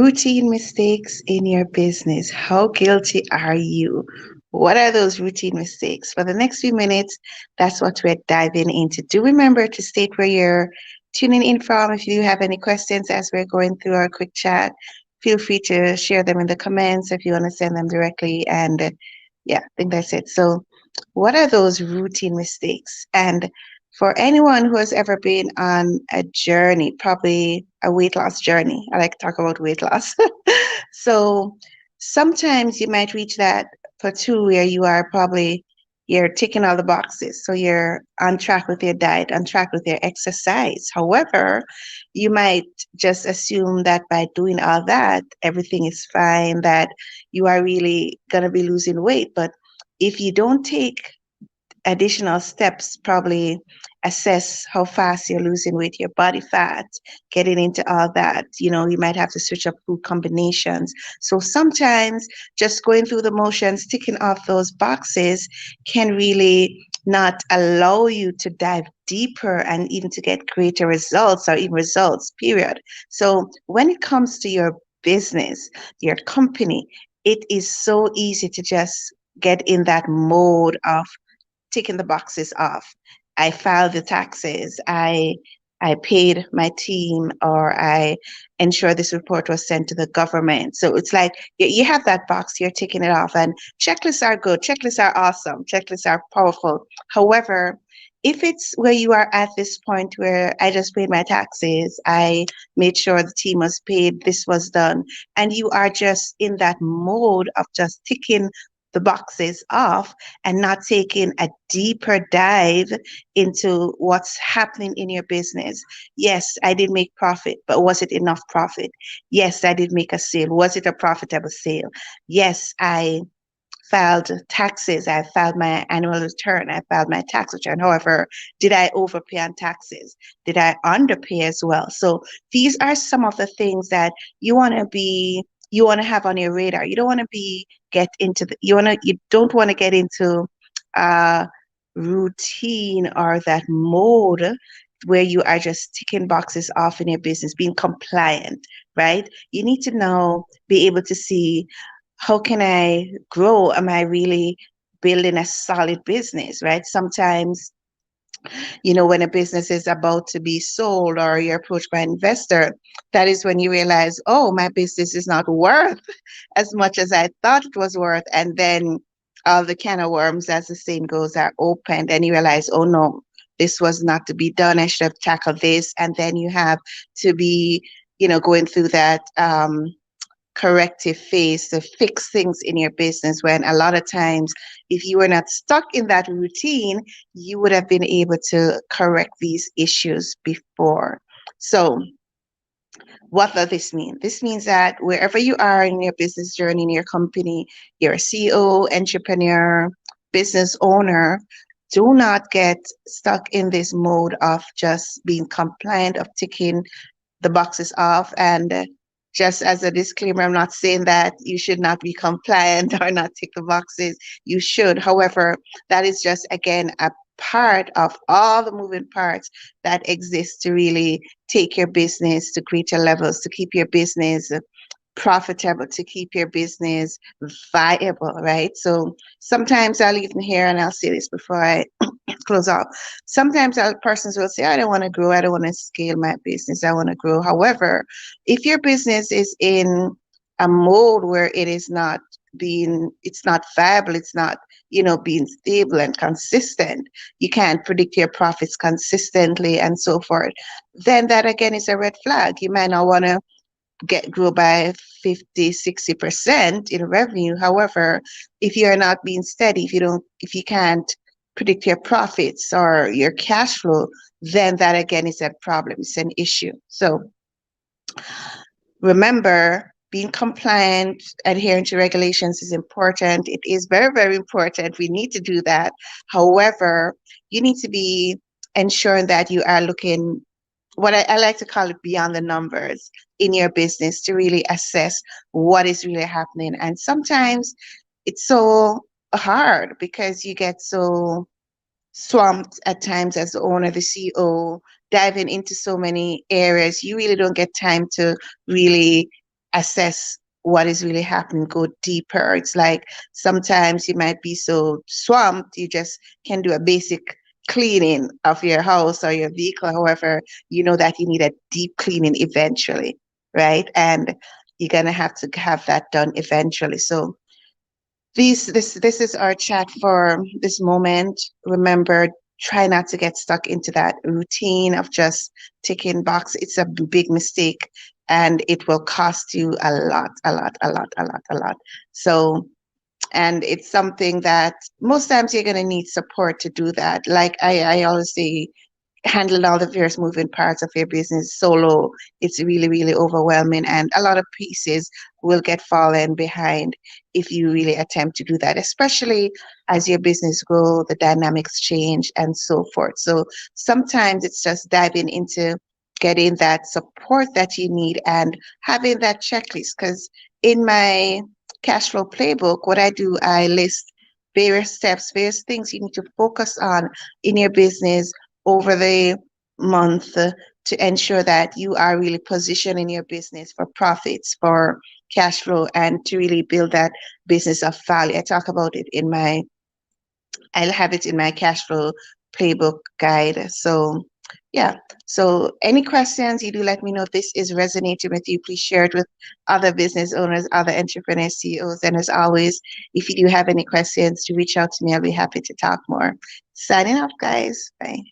Routine mistakes in your business. How guilty are you? What are those routine mistakes? For the next few minutes, that's what we're diving into. Do remember to state where you're tuning in from. If you have any questions as we're going through our quick chat, feel free to share them in the comments if you want to send them directly. And yeah, I think that's it. So, what are those routine mistakes? And for anyone who has ever been on a journey, probably a weight loss journey, I like to talk about weight loss. So sometimes you might reach that plateau where you are probably you're ticking all the boxes. So you're on track with your diet, on track with your exercise. However, you might just assume that by doing all that, everything is fine, that you are really going to be losing weight. But if you don't take additional steps, probably assess how fast you're losing weight, your body fat, getting into all that. You might have to switch up food combinations. So sometimes just going through the motions, ticking off those boxes can really not allow you to dive deeper and even to get greater results or even results, period. So when it comes to your business, your company, it is so easy to just get in that mode of ticking the boxes off. I filed the taxes. I paid my team, or I ensured this report was sent to the government. So it's like you have that box, you're ticking it off, and checklists are good. Checklists are awesome. Checklists are powerful. However, if it's where you are at this point where I just paid my taxes, I made sure the team was paid, this was done, and you are just in that mode of just ticking the boxes off and not taking a deeper dive into what's happening in your business. Yes, I did make profit, but was it enough profit? Yes, I did make a sale. Was it a profitable sale? Yes, I filed taxes. I filed my annual return. I filed my tax return. However, did I overpay on taxes? Did I underpay as well? So these are some of the things that you want to have on your radar. You don't want to be get into the you don't want to get into routine or that mode where you are just ticking boxes off in your business, being compliant, right? You need to now be able to see, how can I grow? Am I really building a solid business, right? Sometimes, when a business is about to be sold or you're approached by an investor, that is when you realize, oh, my business is not worth as much as I thought it was worth. And then all the can of worms, as the saying goes, are opened, and you realize, oh no, this was not to be done. I should have tackled this. And then you have to be, going through that corrective phase to fix things in your business, when a lot of times, if you were not stuck in that routine, you would have been able to correct these issues before. So what does this mean? This means that wherever you are in your business journey, in your company, you're a CEO, entrepreneur, business owner, do not get stuck in this mode of just being compliant, of ticking the boxes off. And just as a disclaimer, I'm not saying that you should not be compliant or not tick the boxes. You should. However, that is just, again, a part of all the moving parts that exist to really take your business to greater levels, to keep your business profitable, to keep your business viable, right? So sometimes I'll even hear, and I'll say this before I close out. Sometimes persons will say, I don't want to grow, I don't want to scale my business, I want to grow. However, if your business is in a mode where it's not viable, it's not, being stable and consistent, you can't predict your profits consistently and so forth, then that again is a red flag. You might not want to grow by 50-60% in revenue. However, if you're not being steady, if you can't predict your profits or your cash flow, then that again is a problem. It's an issue. So remember, being compliant, adhering to regulations is important. It is very, very important. We need to do that. However, you need to be ensuring that you are looking, what I like to call it, beyond the numbers in your business, to really assess what is really happening. And sometimes it's so hard because you get so swamped at times as the owner, the CEO, diving into so many areas. You really don't get time to really assess what is really happening, go deeper. It's like sometimes you might be so swamped, you just can do a basic cleaning of your house or your vehicle. However, you know that you need a deep cleaning eventually, right? And you're gonna have to have that done eventually. So this is our chat for this moment. Remember, try not to get stuck into that routine of just ticking box. It's a big mistake and it will cost you a lot, a lot, a lot, a lot, a lot. So, and it's something that most times you're going to need support to do that. Like I always say, handling all the various moving parts of your business solo, it's really, really overwhelming. And a lot of pieces will get fallen behind if you really attempt to do that, especially as your business grow, the dynamics change and so forth. So sometimes it's just diving into getting that support that you need and having that checklist. Because in my cash flow playbook, what I do, I list various steps, various things you need to focus on in your business over the month to ensure that you are really positioning your business for profits, for cash flow, and to really build that business of value. I talk about it in my, I'll have it in my cash flow playbook guide. So, yeah. So, any questions, you do let me know if this is resonating with you. Please share it with other business owners, other entrepreneurs, CEOs. And as always, if you do have any questions, to reach out to me. I'll be happy to talk more. Signing off, guys. Bye.